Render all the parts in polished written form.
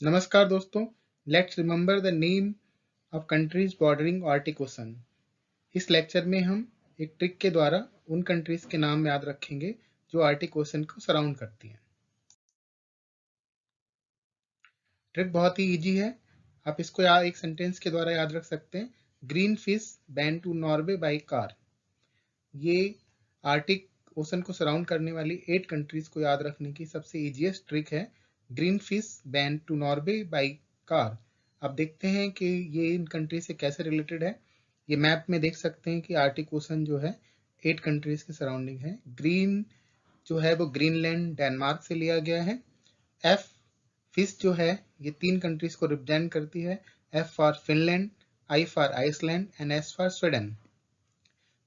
नमस्कार दोस्तों, let's remember the name of countries bordering Arctic ocean. इस लेक्चर में हम एक ट्रिक के द्वारा उन कंट्रीज के नाम याद रखेंगे जो आर्टिक ओशन को सराउंड करती हैं। ट्रिक बहुत ही इजी है। आप इसको एक सेंटेंस के द्वारा याद रख सकते हैं। Green fish ban to Norway by car. ये आर्टिक ओशन को सराउंड करने वाली 8 कंट्रीज को याद रखने की सबसे इजीएस्ट ट्रिक है। Green fish ban to Norway by car. आप देखते हैं कि ये इन कंट्री से कैसे रिलेटेड है। ये मैप में देख सकते हैं कि आर्टिक ओशन जो है 8 कंट्रीज के सराउंडिंग है। ग्रीन जो है वो ग्रीनलैंड डेनमार्क से लिया गया है। एफ फिश जो है ये 3 कंट्रीज को रिप्रेजेंट करती है। F for Finland, I for Iceland and S for Sweden.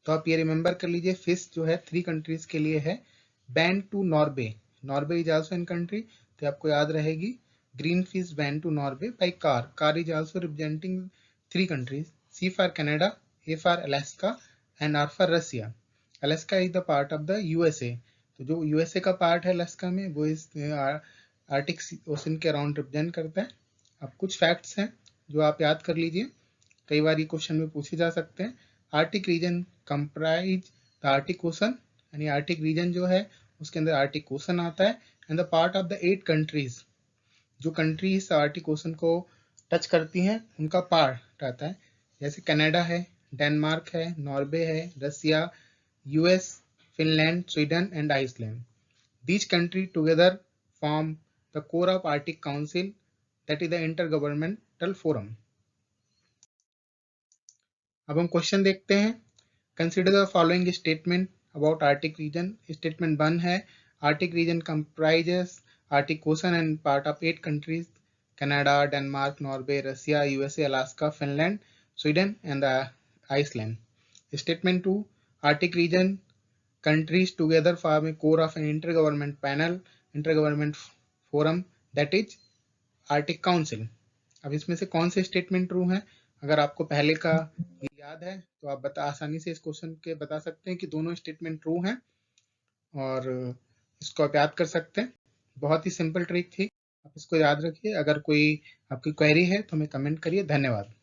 तो आप ये रिमेंबर कर लीजिए, फिश जो है 3 कंट्रीज के लिए है। Ban to Norway, Norway is also in country, तो आपको याद रहेगी green fish ban to Norway by car. Car is also representing 3 countries. C for Canada, A for Alaska and R for Russia. Alaska is the part of the USA, तो जो USA का part है Alaska में वो इस Arctic ocean के around represent करता है। अब कुछ फैक्ट्स हैं जो आप याद कर लीजिए, कई बार ये क्वेश्चन में पूछे जा सकते हैं। Arctic region comprise the Arctic ocean, यानी आर्टिक रीजन जो है उसके अंदर आर्टिक ओशन आता है। And the part of the 8 countries, जो कंट्रीज आर्टिक ओशन को टच करती हैं उनका पार्ट आता है। जैसे कनाडा है, डेनमार्क है, नॉर्वे है, Russia, US, Finland, Sweden and Iceland. These countries together form the core of Arctic Council, that is the intergovernmental forum. अब हम क्वेश्चन देखते हैं। Consider the following statement about Arctic region. Statement 1 है, Arctic region comprises Arctic ocean and part of 8 countries, Canada, Denmark, Norway, Russia, USA, Alaska, Finland, Sweden and Iceland. Statement 2, Arctic region countries together form a core of an intergovernment forum, that is Arctic Council। अब इसमें से कौन से statement true हैं? अगर आपको पहले का याद है तो आप आसानी से इस क्वेश्चन के बता सकते हैं कि दोनों स्टेटमेंट ट्रू हैं और इसको आप याद कर सकते हैं। बहुत ही सिंपल ट्रिक थी, आप इसको याद रखिए। अगर कोई आपकी क्वेरी है तो हमें कमेंट करिए। धन्यवाद।